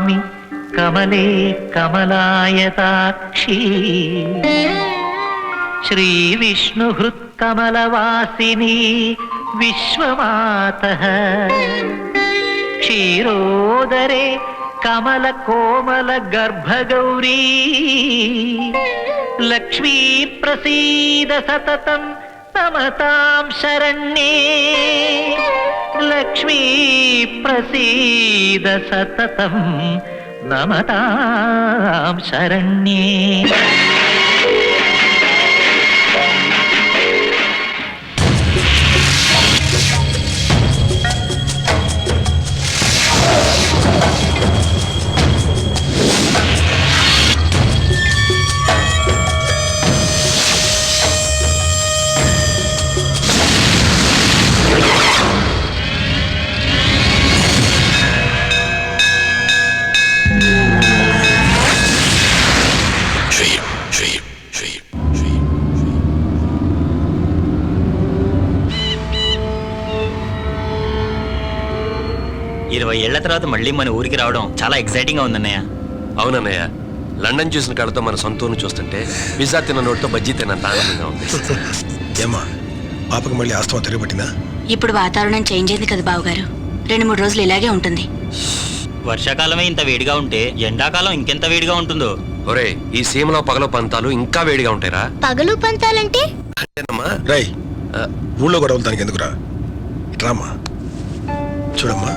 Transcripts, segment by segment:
నమామి కమలే కమలాయతాక్షి శ్రీ విష్ణుహృత్కమలవాసిని విశ్వమాతః క్షీరోదరే కమల కోమల గర్భగౌరీ లక్ష్మీ ప్రసీద సతతం నమతాం శరణ్యే లక్ష్మీ ప్రసీద సతతం నమతాం శరణ్యే. ఏళ్ల తర్వాత మళ్ళీ మన ఊరికి రావడం చాలా ఎక్సైటింగ్ గా ఉందన్నయ్య. అవునన్నయ్య, లండన్ చూసిన కాళ్ళతో మన సొంత ఊరిని చూస్తుంటే పిజ్జా తిన్న నోటితో బజ్జీ తిన్నంత ఆనందంగా ఉంది. ఏమ్మా పాపకు మళ్ళీ ఆస్తమా తిరగబట్టిందా? ఇప్పుడు వాతావరణం చేంజ్ అయింది కదా బావగారు, 2-3 రోజులు ఇలాగే ఉంటుంది. వర్షాకాలమే ఇంత వేడిగా ఉంటే ఎండాకాలం ఇంకెంత వేడిగా ఉంటుందో. ఒరే, ఈ సీమలో పగలు పంతాలు ఇంకా వేడిగా ఉంటాయిరా. పగలు పంతాలంటే రై ఊళ్ళో గొడవలు దానికి ఎందుకురా? ఇట్రామ్మా. చూడమ్మా,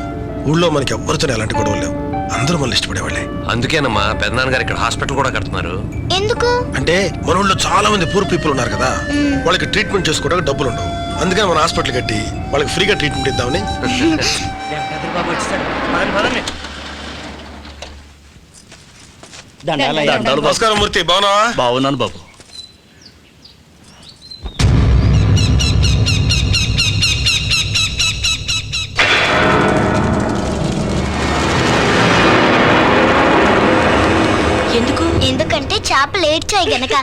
ఊళ్ళో మనకి ఎవ్వరితో ఎలాంటి గొడవలు లేవు, అందరూ మనల్ని ఇష్టపడేవాళ్ళే. అందుకేనమ్మా పెద్దనాన్నగారు ఇక్కడ హాస్పిటల్ కూడా కడుతున్నారు. ఎందుకు అంటే మన ఊళ్ళో చాలా మంది పూర్ పీపుల్ ఉన్నారు కదా, వాళ్ళకి ట్రీట్మెంట్ చేసుకోవడానికి డబ్బులు ఉండవు. అందుకని మన హాస్పిటల్ కట్టి వాళ్ళకి ఫ్రీగా ట్రీట్మెంట్ ఇద్దామని. నమస్కారం మూర్తి, బాగున్నావా? బాగున్నాను బాబు. ఎందుకంటే చేపలు ఏడ్చాయి గనక.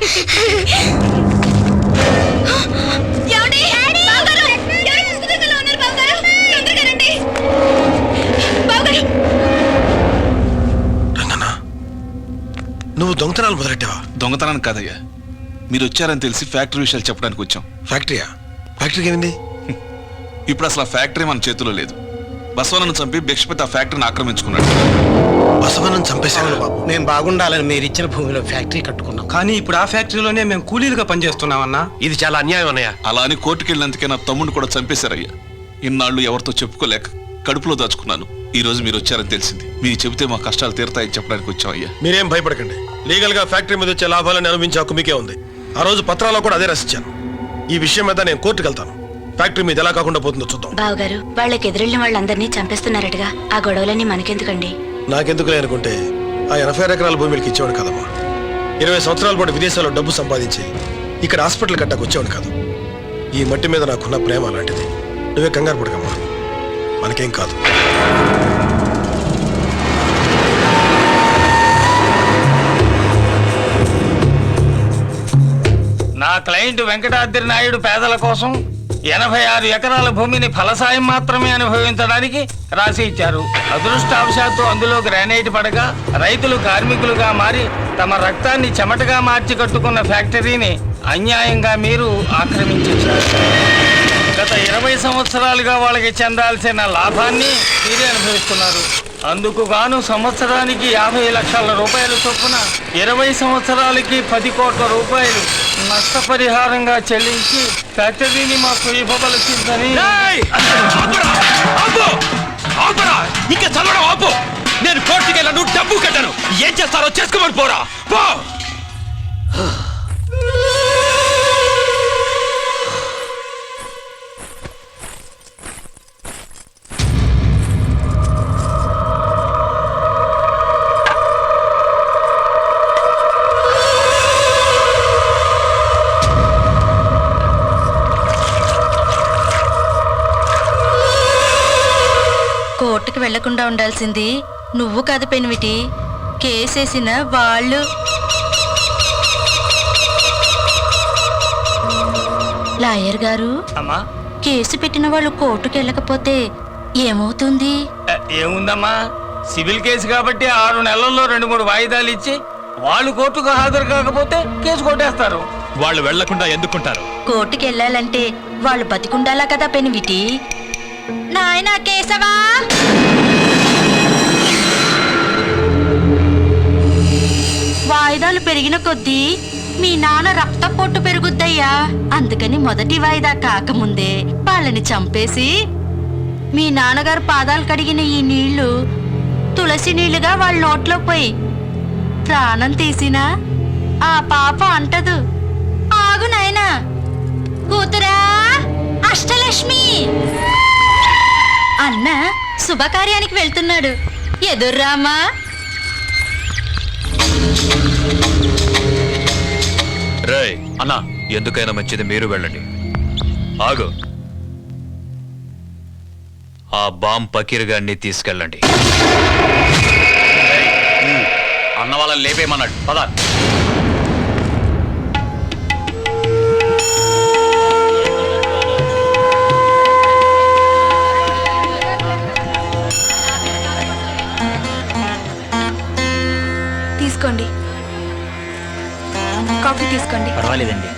నువ్వు దొంగతనాలు మొదలెట్టావా? దొంగతనానికి కాదయ్యా, మీరు వచ్చారని తెలిసి ఫ్యాక్టరీ విషయాలు చెప్పడానికి వచ్చాం. ఫ్యాక్టరీయా? ఫ్యాక్టరీకి ఏమింది? ఇప్పుడు అసలు ఆ ఫ్యాక్టరీ మన చేతిలో లేదు. బసవనను చంపి భిక్షపతి ఆ ఫ్యాక్టరీని ఆక్రమించుకున్నాడు. బసవనను చంపేశాను బాబు. మేము బాగుండాలని మీరు ఇచ్చిన భూమిలో ఫ్యాక్టరీ కట్టుకున్నాం, కానీ ఇప్పుడు ఆ ఫ్యాక్టరీలోనే మేము కూలీలుగా పనిచేస్తున్నామన్నా. ఇది చాలా అన్యాయం అన్నయ్య. అలా అని కోర్టుకు వెళ్ళినందుకే నా తమ్ముడిని కూడా చంపేశారయ్యా. ఇన్నాళ్ళు ఎవరితో చెప్పుకోలేక కడుపులో దాచుకున్నాను. ఈ రోజు మీరు వచ్చారని తెలిసింది. మీరు చెబితే మా కష్టాలు తీరతాయని చెప్పడానికి వచ్చాం అయ్యా. మీరేం భయపడకండి, లీగల్ గా ఫ్యాక్టరీ మీద వచ్చే లాభాలను అనుభవించే హక్కు మీకే ఉంది. ఆ రోజు పత్రాల్లో కూడా అదే రాసిచ్చాను. ఈ విషయం మీద నేను కోర్టుకు వెళ్తాను. ఫ్యాక్టరీ మీద ఎలా కాకుండా పోతుందో చూద్దాం. బావగారు, వాళ్ళకి ఎదురెళ్ళిన వాళ్ళందరినీ చంపేస్తున్నారటగా, ఆ గొడవలన్నీ మనకెందుకండి? నాకెందుకు లేనుకుంటే ఆ 80 ఎకరాల భూమికి ఇచ్చేవాడు కదమ్మా. 20 సంవత్సరాల పాటు విదేశాల్లో డబ్బు సంపాదించి ఇక్కడ హాస్పిటల్ కట్టకు వచ్చేవాడు కాదు. ఈ మట్టి మీద నాకున్న ప్రేమ అలాంటిది. నువ్వే కంగారు పడకమ్మా, మనకేం కాదు. నా క్లయింట్ వెంకటాద్రి నాయుడు పేదల కోసం 86 ఎకరాల భూమిని ఫలసాయం మాత్రమే అనుభవించడానికి రాసి ఇచ్చారు. అదృష్టవశాత్తు అందులో గ్రానైట్ పడగా రైతులు కార్మికులుగా మారి తమ రక్తాన్ని చెమటగా మార్చి కట్టుకున్న ఫ్యాక్టరీని అన్యాయంగా మీరు ఆక్రమించేశారు. గత 20 సంవత్సరాలుగా వాళ్ళకి చెందాల్సిన లాభాన్ని మీరే అనుభవిస్తున్నారు. అందుకు గాను సంవత్సరానికి 50 లక్షల రూపాయల చొప్పున 20 సంవత్సరాలకి 10 కోట్ల రూపాయలు నష్టపరిహారంగా చెల్లించి ఫ్యాక్టరీని మాకు ఇవ్వవలసిందని. ఇంకా చదవడం ఆపు. నేను కోర్టుకి వెళ్ళను, డబ్బు కట్టను. ఏం చేస్తారో చేసుకోమని పోరా. కోర్టుకు వెళ్లకుండా ఉండాల్సింది నువ్వు కాదు పెనివిటి, కేసేసిన వాళ్ళు. లాయర్ గారు, అమ్మా, కేసు పెట్టిన వాళ్ళు కోర్టుకు వెళ్ళకపోతే ఏమవుతుంది? ఏముందమ్మా, సివిల్ కేసు కాబట్టి 6 నెలల్లో 2-3 వాయిదాలు ఇచ్చి వాళ్ళు కోర్టుకు హాజరు కాకపోతే కేసు కొట్టేస్తారు. వాళ్ళు వెళ్లకుండా ఎందుకుంటారు? కోర్టుకి వెళ్ళాలంటే వాళ్ళు బతికుండాలా కదా పెనివిటి. నాయనా కేశవా, వాయిదాలు పెరిగిన కొద్దీ మీ నాన్న రక్తపోటు పెరుగుద్దయ్యా. అందుకని మొదటి వాయిదా కాకముందే వాళ్ళని చంపేసి మీ నాన్నగారు పాదాలు కడిగిన ఈ నీళ్లు తులసి నీళ్లుగా వాళ్ళ నోట్లో పోయి ప్రాణం తీసినా ఆ పాప అంటదు. ఆగు నాయనా. కూతురా అష్టలక్ష్మి, అన్న శుభకార్యానికి వెళ్తున్నాడు, ఎదుర్రామా. రేయ్ అన్నా, ఎందుకైనా మంచిది మీరు వెళ్ళండి. ఆగు, ఆ బాంబ్ పకీర్ గారిని తీసుకెళ్ళండి. అన్న వాళ్ళని లేపేయమన్నాడు, పద. తీసుకోండి, కాఫీ తీసుకోండి. పర్వాలేదండి.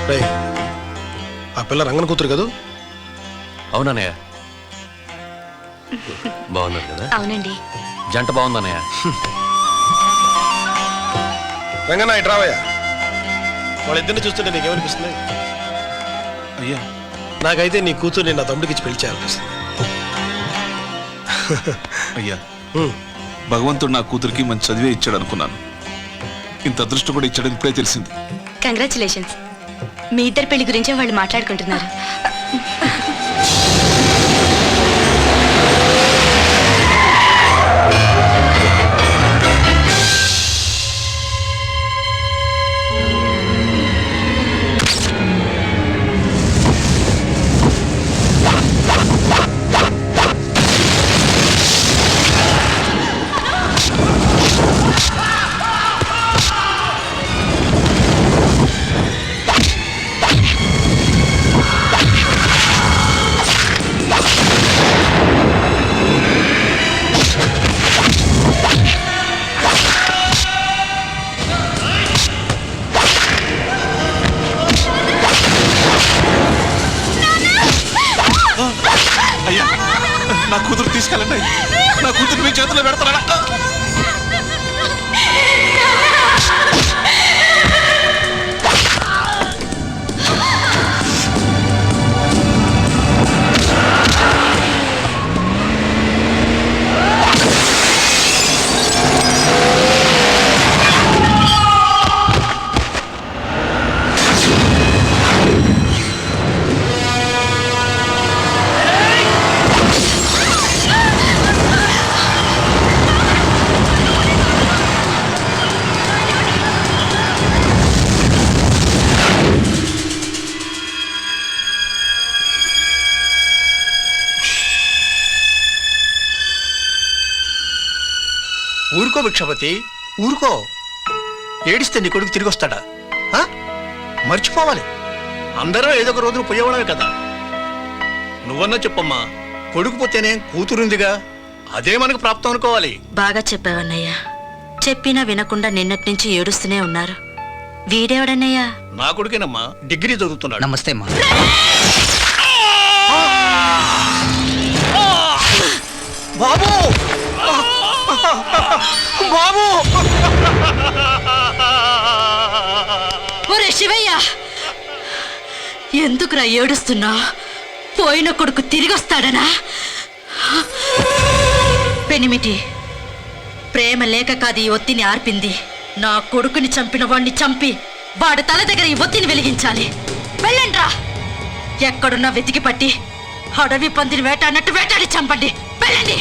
రేయ్, ఆ పిల్ల రంగన కూతురు కదూ? అవునన్నయ్య. బాగున్నారు కదా? అవునండి. జంట బాగుందన్నయ్య. రంగన్న ఇటు రావయ్యా. వాళ్ళిద్దరిని చూస్తుంటే నీకేమనిపిస్తుంది? అయ్యా, నాకైతే నీ కూతుర్ని నా తమ్ముడికి ఇచ్చి పెళ్లి చేయాలనిపిస్తుంది. అయ్యా, హ్మ్. భగవంతుడు నా కూతురికి మంచి చదివే ఇచ్చాడు అనుకున్నాను. ఇంత అదృష్టం కూడా ఇచ్చాడని ఇప్పుడే తెలిసింది. కంగ్రాచులేషన్స్. మీ ఇద్దరి పెళ్లి గురించే వాళ్ళు మాట్లాడుకుంటున్నారు. అయ్యా, నా కూతురు తీసుకెళ్ళండి. నా కూతురు మీ చేతిలో పెడతారా? ఊరుకో భిక్షపతి, ఊరుకో. ఏడిస్తే నీ కొడుకు తిరిగి వస్తాడా? మర్చిపోవాలి. అందరూ ఏదో ఒక రోజున పోయేవాళ్ళమే కదా. నువ్వన్నా చెప్పమ్మా, కొడుకు పోతేనే కూతురుందిగా, అదే మనకు ప్రాప్తం అనుకోవాలి. బాగా చెప్పావన్నయ్యా. చెప్పినా వినకుండా నిన్నటి నుంచి ఏడుస్తూనే ఉన్నారు. వీడేవాడన్నయ్యా? నా కొడుకేనమ్మా, డిగ్రీ చదువుతున్నాడు. నమస్తే అమ్మా. బాబు, బాబు! ఒరే శివయ్య, ఎందుకురా ఏడుస్తున్నా? పోయిన కొడుకు తిరిగొస్తాడనా? పెనిమిటి, ప్రేమ లేక కాదు ఈ ఒత్తిని ఆర్పింది. నా కొడుకుని చంపిన వాణ్ణి చంపి వాడి తల దగ్గర ఈ ఒత్తిని వెలిగించాలి. వెళ్ళండ్రా, ఎక్కడున్నా వెతికి పట్టి అడవి పందిని వేటాడినట్టు వేటాడి చంపండి. వెళ్ళండి.